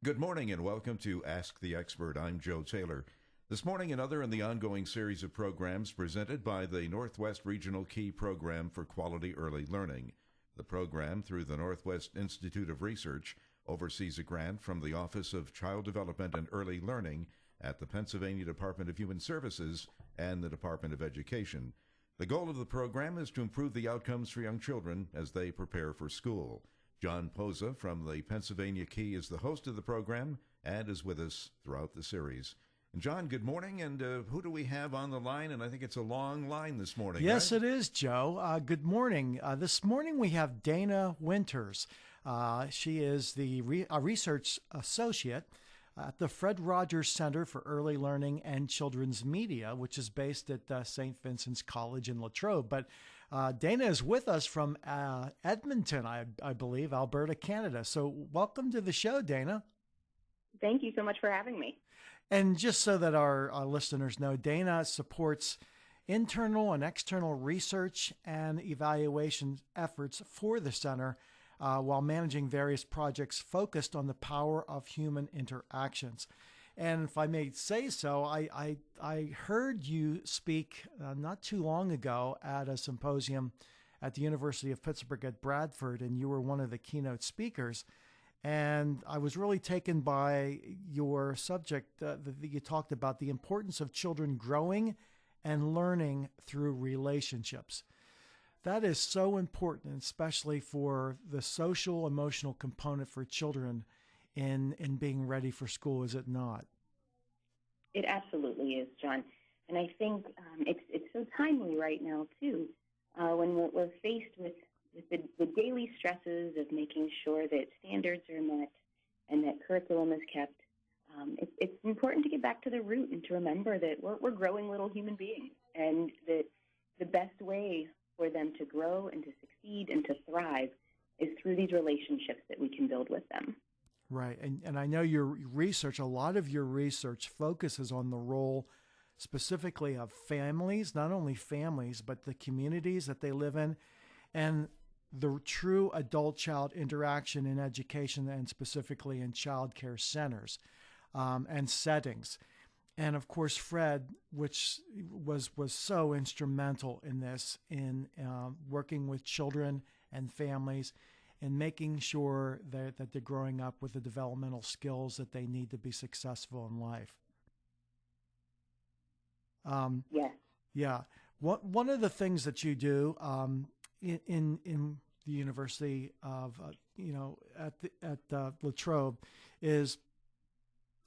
Good morning and welcome to Ask the Expert. I'm Joe Taylor. This morning, another in the ongoing series of programs presented by the Northwest Regional Key Program for Quality Early Learning. The program, through the Northwest Institute of Research, oversees a grant from the Office of Child Development and Early Learning at the Pennsylvania Department of Human Services and the Department of Education. The goal of the program is to improve the outcomes for young children as they prepare for school. John Poza from the Pennsylvania Key is the host of the program and is with us throughout the series. And John, good morning. And who do we have on the line? And I think it's a long line this morning. Yes, right? It is, Joe. Good morning. This morning we have Dana Winters. She is the research associate at the Fred Rogers Center for Early Learning and Children's Media, which is based at St. Vincent's College in Latrobe. But Dana is with us from Edmonton, I believe, Alberta, Canada. So welcome to the show, Dana. Thank you so much for having me. And just so that our listeners know, Dana supports internal and external research and evaluation efforts for the center while managing various projects focused on the power of human interactions. And if I may say so, I heard you speak not too long ago at a symposium at the University of Pittsburgh at Bradford, and you were one of the keynote speakers. And I was really taken by your subject that you talked about, the importance of children growing and learning through relationships. That is so important, especially for the social, emotional component for children in being ready for school, is it not? It absolutely is, John. And I think it's so timely right now, too, when we're faced with the daily stresses of making sure that standards are met and that curriculum is kept. It's important to get back to the root and to remember that we're growing little human beings, and that the best way for them to grow and to succeed and to thrive is through these relationships that we can build with them. Right. And I know your research, a lot of your research focuses on the role specifically of families, not only families, but the communities that they live in, and the true adult-child interaction in education, and specifically in childcare centers and settings. And of course, Fred, which was so instrumental in this, in working with children and families and making sure that they're growing up with the developmental skills that they need to be successful in life. Yes. Yeah. One of the things that you do in the University of, at Latrobe is,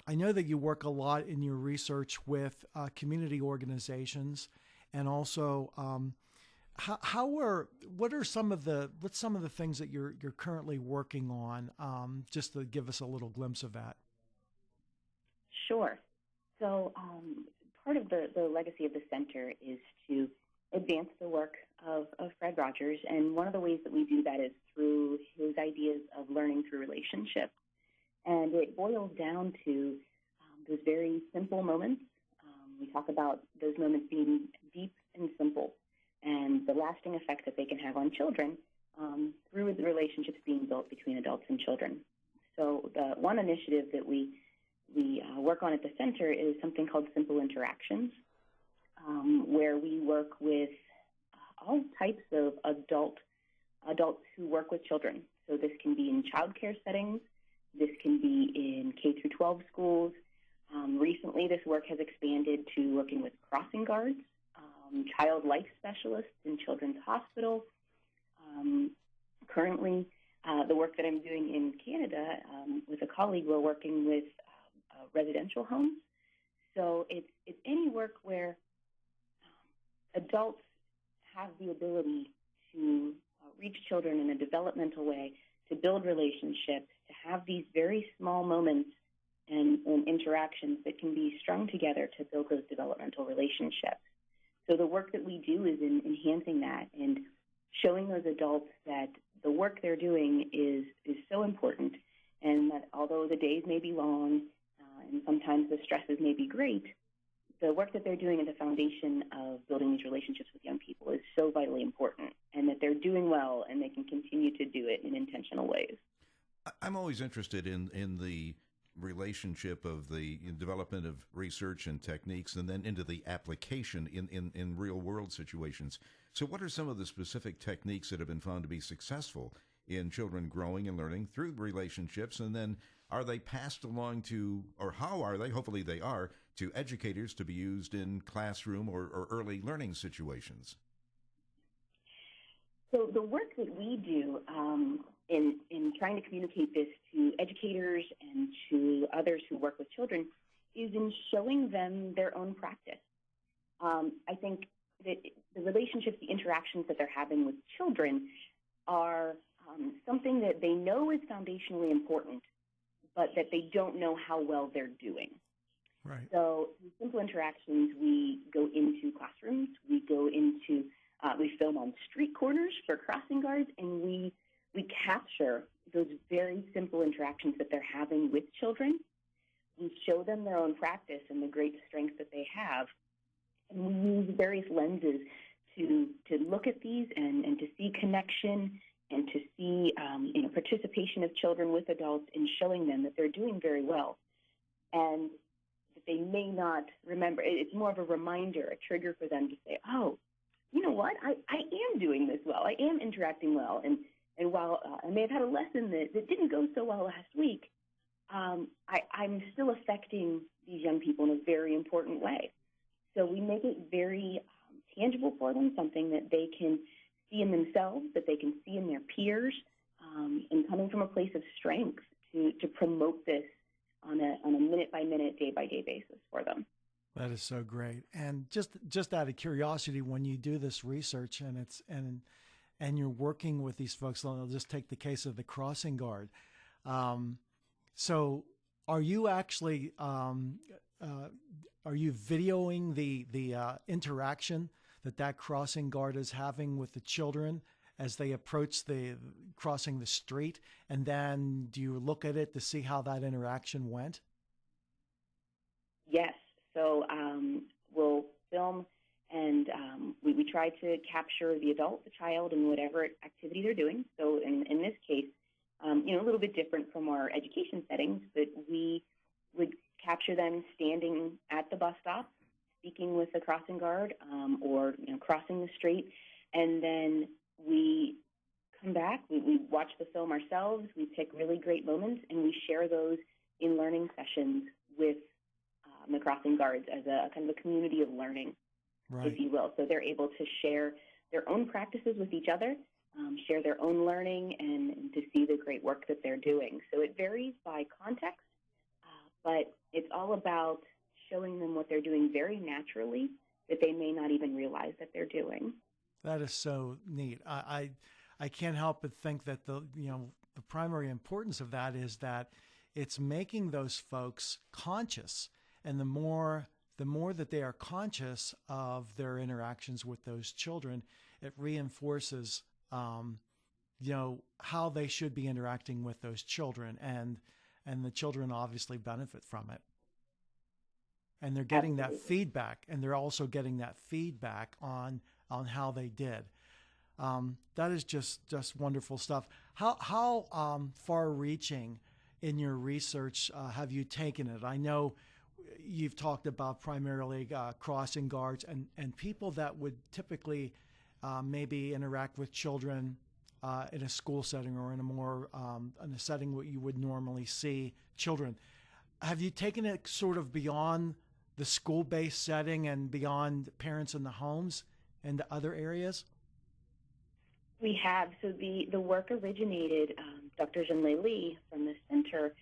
I know that you work a lot in your research with community organizations, and also what's some of the things that you're currently working on, just to give us a little glimpse of that. Sure. So part of the legacy of the center is to advance the work of Fred Rogers, and one of the ways that we do that is through his ideas of learning through relationships. And it boils down to those very simple moments. We talk about those moments being deep and simple, and the lasting effect that they can have on children through the relationships being built between adults and children. So the one initiative that we work on at the center is something called Simple Interactions, where we work with all types of adults who work with children. So this can be in childcare settings. This can be in K through 12 schools. Recently, this work has expanded to working with crossing guards, child life specialists in children's hospitals. Currently, the work that I'm doing in Canada with a colleague, we're working with residential homes. So it's any work where adults have the ability to reach children in a developmental way, to build relationships, to have these very small moments and interactions that can be strung together to build those developmental relationships. So the work that we do is in enhancing that and showing those adults that the work they're doing is so important, and that although the days may be long and sometimes the stresses may be great, the work that they're doing at the foundation of building these relationships with young people is so vitally important, and that they're doing well and they can continue to do it in intentional ways. I'm always interested in the relationship of the development of research and techniques and then into the application in real world situations. So what are some of the specific techniques that have been found to be successful in children growing and learning through relationships? And then are they passed along to, or how are they, hopefully they are, to educators to be used in classroom or early learning situations? So the work that we do in trying to communicate this to educators and to others who work with children is in showing them their own practice. I think that the relationships, the interactions that they're having with children are something that they know is foundationally important, but that they don't know how well they're doing. Right. So in simple interactions, we go into classrooms, we go into, we film on street corners for crossing guards, and we capture those very simple interactions that they're having with children. We show them their own practice and the great strengths that they have. And we use various lenses to look at these and to see connection and to see participation of children with adults in showing them that they're doing very well. And that they may not remember. It's more of a reminder, a trigger for them to say, oh, you know what, I am doing this well. I am interacting well. And while I may have had a lesson that didn't go so well last week, I'm still affecting these young people in a very important way. So we make it very tangible for them, something that they can see in themselves, that they can see in their peers, and coming from a place of strength to promote this on a minute-by-minute, day-by-day basis for them. That is so great. And just out of curiosity, when you do this research and you're working with these folks, I'll just take the case of the crossing guard. So are you actually are you videoing the interaction that crossing guard is having with the children as they approach crossing the street? And then do you look at it to see how that interaction went? Yes. So we'll film, and we try to capture the adult, the child, and whatever activity they're doing. So in this case, a little bit different from our education settings, but we would capture them standing at the bus stop, speaking with the crossing guard, or crossing the street, and then we come back. We watch the film ourselves. We pick really great moments, and we share those in learning sessions with the crossing guards as a kind of a community of learning, right, if you will. So they're able to share their own practices with each other, share their own learning, and to see the great work that they're doing. So it varies by context, but it's all about showing them what they're doing very naturally that they may not even realize that they're doing. That is so neat. I can't help but think that the primary importance of that is that it's making those folks conscious. And the more that they are conscious of their interactions with those children, it reinforces, how they should be interacting with those children, and the children obviously benefit from it. And they're getting that feedback, and they're also getting that feedback on how they did. That is just wonderful stuff. How far-reaching in your research have you taken it? I know you've talked about primarily crossing guards and people that would typically maybe interact with children in a school setting or in a setting where you would normally see children. Have you taken it sort of beyond the school-based setting and beyond parents in the homes and to other areas? We have. So the work originated, Dr. Zhenlei Li from the center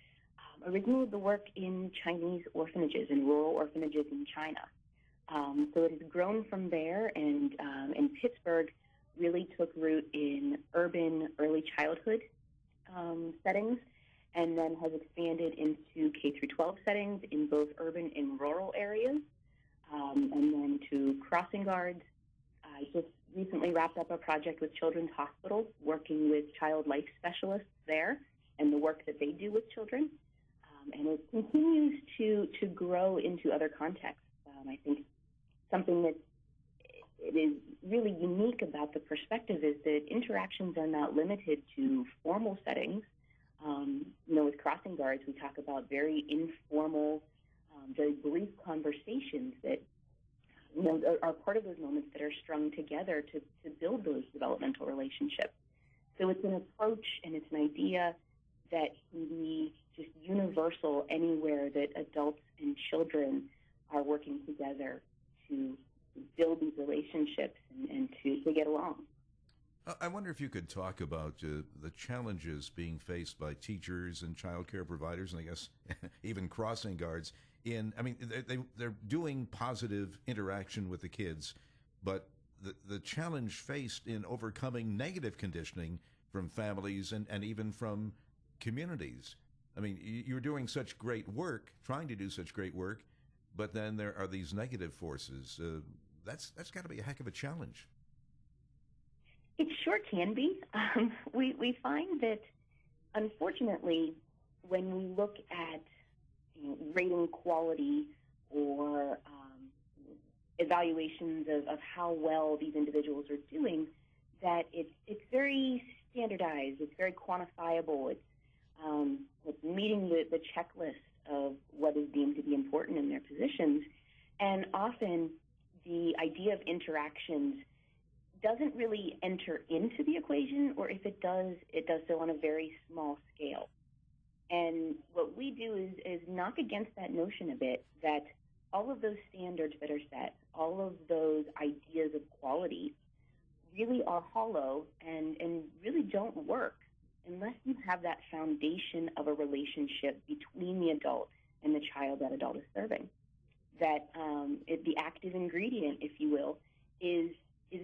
originated the work in Chinese orphanages, in rural orphanages in China. So it has grown from there, and in Pittsburgh really took root in urban early childhood settings, and then has expanded into K-12 settings in both urban and rural areas, and then to crossing guards. I just recently wrapped up a project with Children's Hospital, working with child life specialists there and the work that they do with children. And it continues to grow into other contexts. I think something that it is really unique about the perspective is that interactions are not limited to formal settings. With crossing guards, we talk about very informal, very brief conversations that are part of those moments that are strung together to build those developmental relationships. So it's an approach and it's an idea that can be just universal anywhere that adults and children are working together to build these relationships and to get along. I wonder if you could talk about the challenges being faced by teachers and childcare providers, and I guess even crossing guards. They're doing positive interaction with the kids, but the challenge faced in overcoming negative conditioning from families and even from communities. I mean, you're doing such great work, trying to do such great work, but then there are these negative forces. That's got to be a heck of a challenge. It sure can be. We find that, unfortunately, when we look at rating quality or evaluations of how well these individuals are doing, that it's very standardized, it's very quantifiable, it's meeting the checklist of what is deemed to be important in their positions, and often the idea of interactions doesn't really enter into the equation, or if it does so on a very small scale. And what we do is knock against that notion a bit, that all of those standards that are set, all of those ideas of quality really are hollow and really don't work unless you have that foundation of a relationship between the adult and the child that adult is serving. That the active ingredient, if you will, is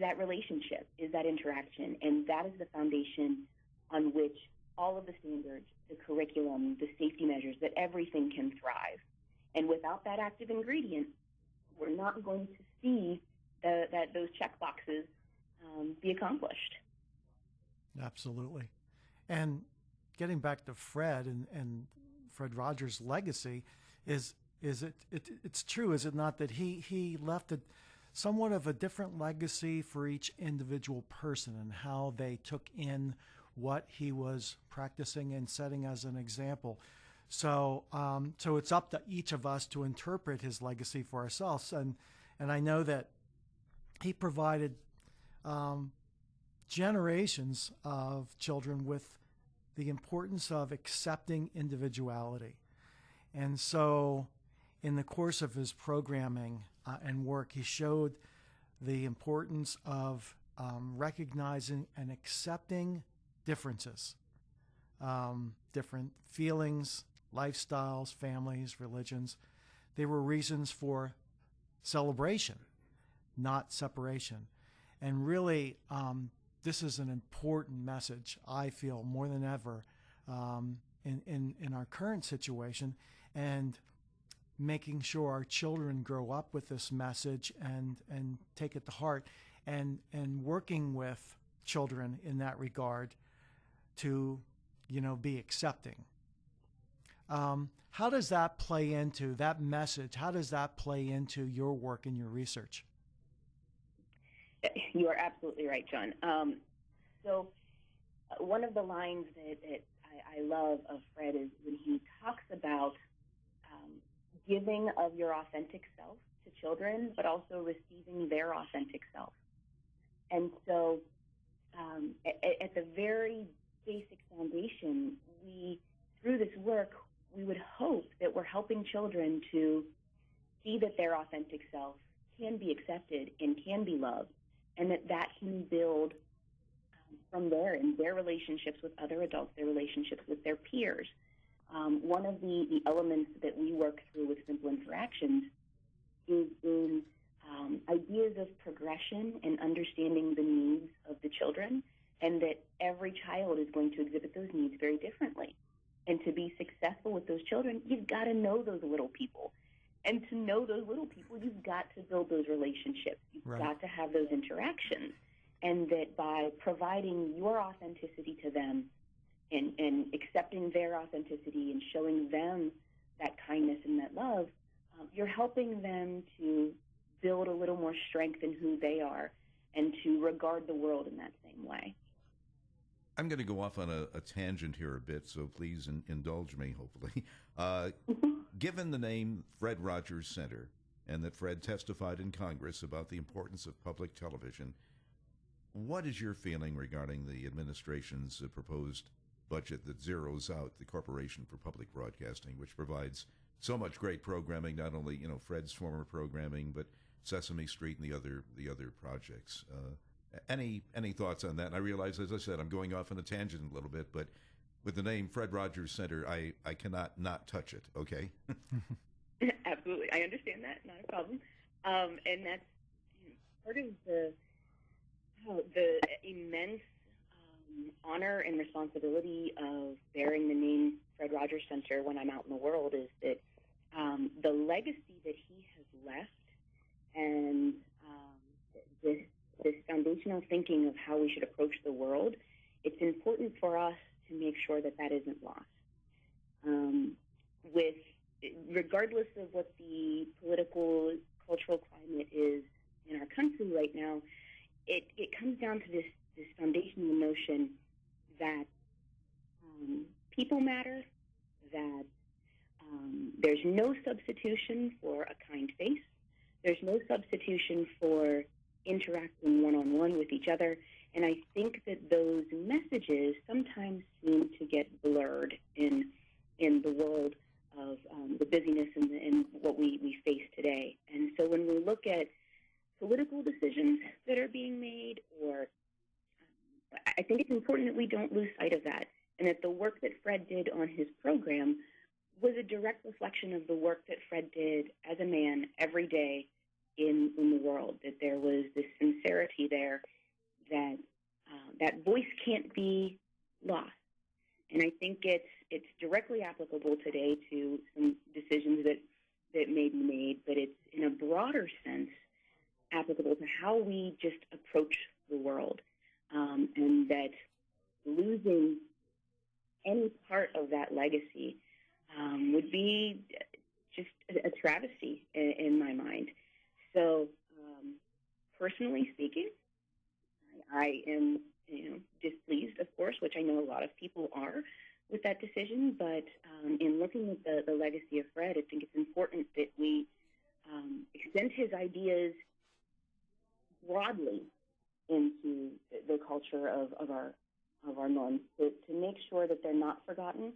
that relationship, is that interaction, and that is the foundation on which all of the standards, the curriculum, the safety measures, that everything can thrive. And without that active ingredient, we're not going to see that those check boxes be accomplished. Absolutely. And getting back to Fred and Fred Rogers' legacy, it's true, is it not, that he left somewhat of a different legacy for each individual person and how they took in what he was practicing and setting as an example. So it's up to each of us to interpret his legacy for ourselves. And I know that he provided generations of children with the importance of accepting individuality. And so in the course of his programming and work, he showed the importance of recognizing and accepting differences, different feelings, lifestyles, families, religions. They were reasons for celebration, not separation. And really, this is an important message, I feel, more than ever in our current situation, and making sure our children grow up with this message and take it to heart, and working with children in that regard to, be accepting. How does that play into that message? How does that play into your work and your research? You are absolutely right, John. So one of the lines that I love of Fred is when he talks about giving of your authentic self to children, but also receiving their authentic self. And so at the very basic foundation, through this work, we would hope that we're helping children to see that their authentic self can be accepted and can be loved, and that can build from there in their relationships with other adults, their relationships with their peers. One of the elements that we work through with Simple Interactions is in ideas of progression and understanding the needs of the children, and that every child is going to exhibit those needs very differently. And to be successful with those children, you've got to know those little people. And to know those little people, you've got to build those relationships. You've got to have those interactions. And that by providing your authenticity to them and accepting their authenticity and showing them that kindness and that love, you're helping them to build a little more strength in who they are and to regard the world in that same way. I'm going to go off on a tangent here a bit, so please indulge me, hopefully. Given the name Fred Rogers Center, and that Fred testified in Congress about the importance of public television, what is your feeling regarding the administration's proposed budget that zeroes out the Corporation for Public Broadcasting, which provides so much great programming, not only Fred's former programming, but Sesame Street and the other projects? Any thoughts on that? And I realize, as I said, I'm going off on a tangent a little bit, but with the name Fred Rogers Center, I cannot not touch it. Okay. Absolutely, I understand that. Not a problem. And that's part of the immense honor and responsibility of bearing the name Fred Rogers Center when I'm out in the world is that the legacy that he has left and this foundational thinking of how we should approach the world, it's important for us to make sure that isn't lost. Regardless of what the political, cultural climate is in our country right now, it comes down to this foundational notion that people matter, that there's no substitution for a kind face, there's no substitution for interacting one-on-one with each other, and I think that those messages sometimes seem to get blurred in the world of the busyness and what we face today. And so when we look at political decisions that are being made, I think it's important that we don't lose sight of that, and that the work that Fred did on his program was a direct reflection of the work that Fred did as a man every day in the world, that there was this sincerity there, that voice can't be lost. And I think it's directly applicable today to some decisions that may be made, but it's in a broader sense applicable to how we just approach the world, and that losing any part of that legacy would be just a travesty in my mind. So, personally speaking, I am displeased, of course, which I know a lot of people are, with that decision. But in looking at the legacy of Fred, I think it's important that we extend his ideas broadly into the culture of our norms, to make sure that they're not forgotten,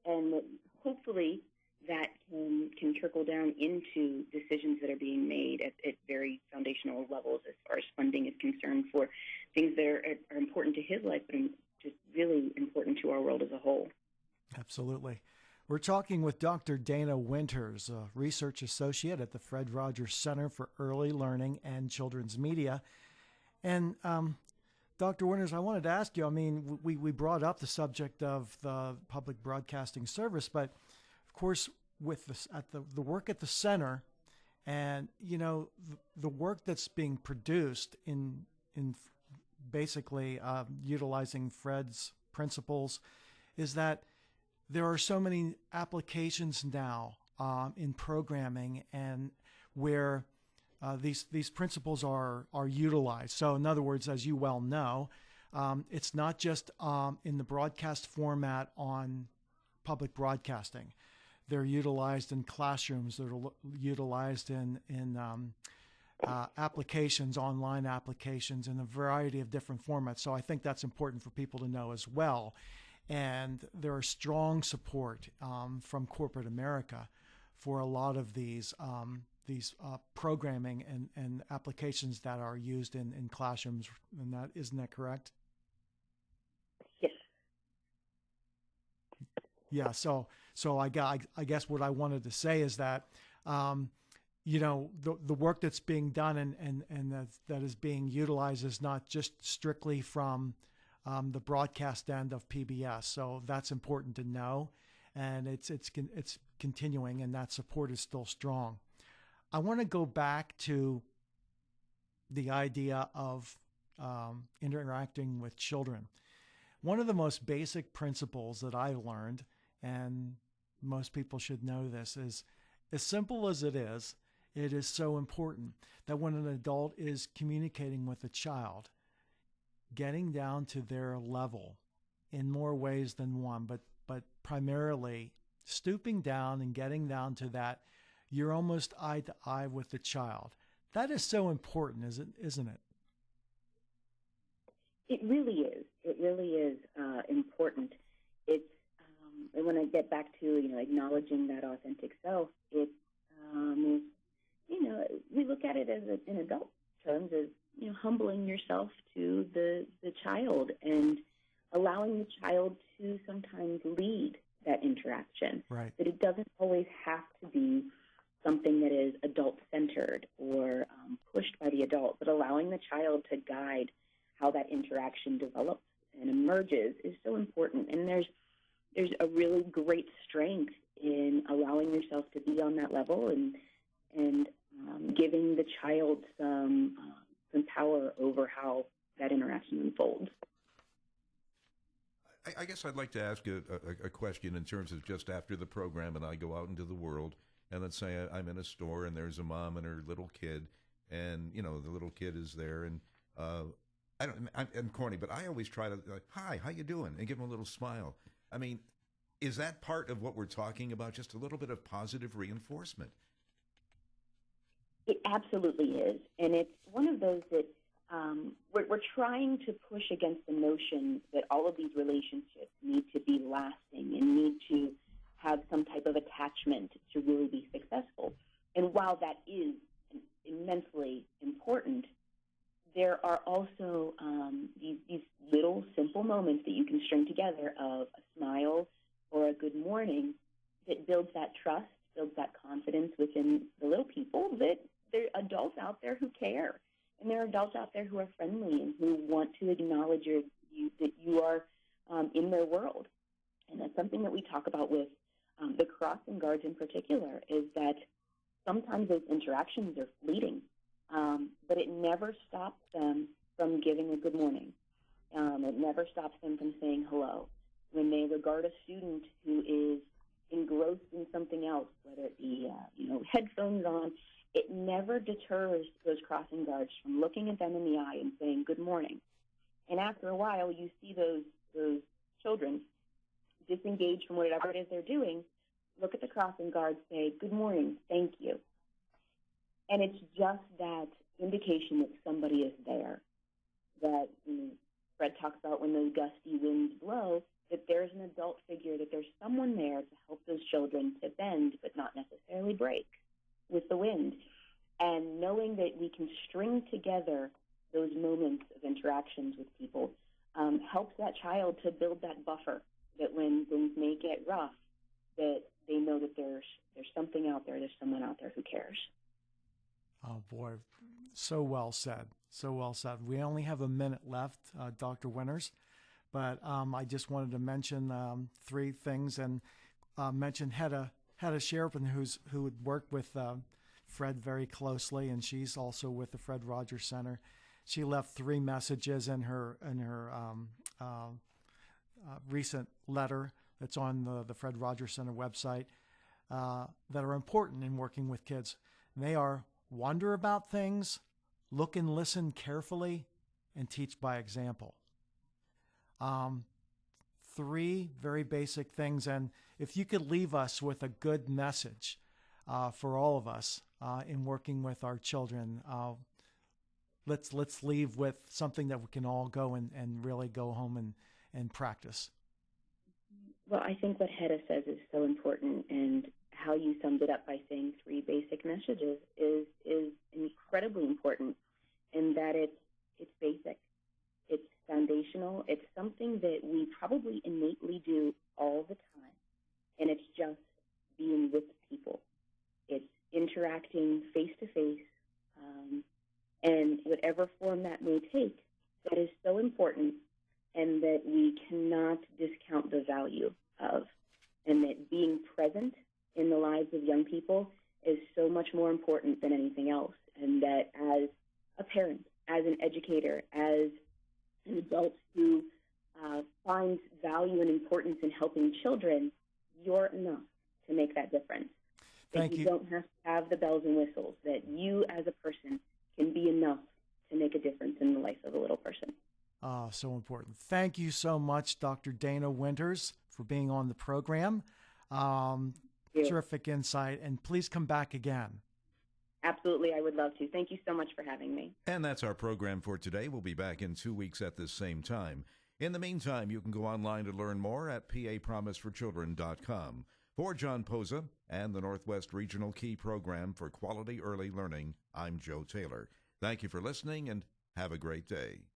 and that hopefully that can trickle down into decisions that are being made at very foundational levels as far as funding is concerned for things that are important to his life, but just really important to our world as a whole. Absolutely. We're talking with Dr. Dana Winters, a research associate at the Fred Rogers Center for Early Learning and Children's Media. And Dr. Winters, I wanted to ask you, I mean, we brought up the subject of the public broadcasting service, but of course, with the work at the center, and the work that's being produced in basically utilizing Fred's principles, is that there are so many applications now in programming, and where these principles are utilized. So, in other words, as you well know, it's not just in the broadcast format on public broadcasting. They're utilized in classrooms. They're utilized in applications, online applications, in a variety of different formats. So I think that's important for people to know as well. And there are strong support from corporate America for a lot of these programming and applications that are used in classrooms. And isn't that correct? Yes. Yeah. So I guess what I wanted to say is that, the work that's being done and that is being utilized is not just strictly from the broadcast end of PBS. So that's important to know, and it's continuing, and that support is still strong. I want to go back to the idea of interacting with children. One of the most basic principles that I learned, and most people should know this, is as simple as it is so important that when an adult is communicating with a child, getting down to their level in more ways than one, but primarily stooping down and getting down to that, you're almost eye to eye with the child. That is so important, isn't it? It really is. It really is important. It's and when I get back to acknowledging that authentic self, it we look at it as in adult terms as humbling yourself to the child and allowing the child to sometimes lead that interaction. Right. That it doesn't always have to be something that is adult-centered or pushed by the adult, but allowing the child to guide how that interaction develops and emerges is so important. And there's a really great strength in allowing yourself to be on that level and giving the child some power over how that interaction unfolds. I guess I'd like to ask a question in terms of just after the program and I go out into the world, and let's say I'm in a store and there's a mom and her little kid, and the little kid is there, and I'm corny, but I always try to hi, how you doing, and give them a little smile. I mean, is that part of what we're talking about? Just a little bit of positive reinforcement? It absolutely is, and it's one of those that we're trying to push against the notion that all of these relationships need to be lasting and need to have some type of attachment to really be successful. And while that is immensely important, there are also these little simple moments that you can string together of a smile or a good morning that builds that trust, builds that confidence within the little people that there are adults out there who care. And there are adults out there who are friendly and who want to acknowledge that you are in their world. And that's something that we talk about with the crossing guards in particular, is that sometimes those interactions are fleeting, but it never stops them from giving a good morning. It never stops them from saying hello. When they regard a student who is engrossed in something else, whether it be headphones on, it never deters those crossing guards from looking at them in the eye and saying good morning. And after a while, you see those children disengage from whatever it is they're doing, look at the crossing guard, say good morning, thank you. And it's just that indication that somebody is there, that Fred talks about when those gusty winds blow, that there's an adult figure, that there's someone there to help those children to bend but not necessarily break with the wind. And knowing that we can string together those moments of interactions with people helps that child to build that buffer, that when things may get rough, that they know that there's something out there, there's someone out there who cares. Oh, boy. So well said. So well said. We only have a minute left, Dr. Winters, but I just wanted to mention three things and mention Hedda Sherpin, who would work with Fred very closely, and she's also with the Fred Rogers Center. She left 3 messages in her recent letter that's on the Fred Rogers Center website that are important in working with kids. And they are: wonder about things, look and listen carefully, and teach by example. 3 very basic things. And if you could leave us with a good message for all of us in working with our children, let's leave with something that we can all go and really go home and practice. Well, I think what Hedda says is so important, and how you summed it up by saying 3 basic messages is incredibly important, in that it's basic, it's foundational, it's something that we probably innately do all the time, and it's just being with people. It's interacting face-to-face, and whatever form that may take, that is so important, and that we cannot discount the value of, and that being present in the lives of young people is so much more important than anything else, and that as a parent, as an educator, as an adult who finds value and importance in helping children, you're enough to make that difference. Thank you. You don't have to have the bells and whistles, that you as a person can be enough to make a difference in the life of a little person. So important. Thank you so much, Dr. Dana Winters, for being on the program. Terrific insight, and please come back again. Absolutely, I would love to. Thank you so much for having me. And that's our program for today. We'll be back in 2 weeks at this same time. In the meantime, you can go online to learn more at papromiseforchildren.com. For John Posa and the Northwest Regional Key Program for Quality Early Learning, I'm Joe Taylor. Thank you for listening, and have a great day.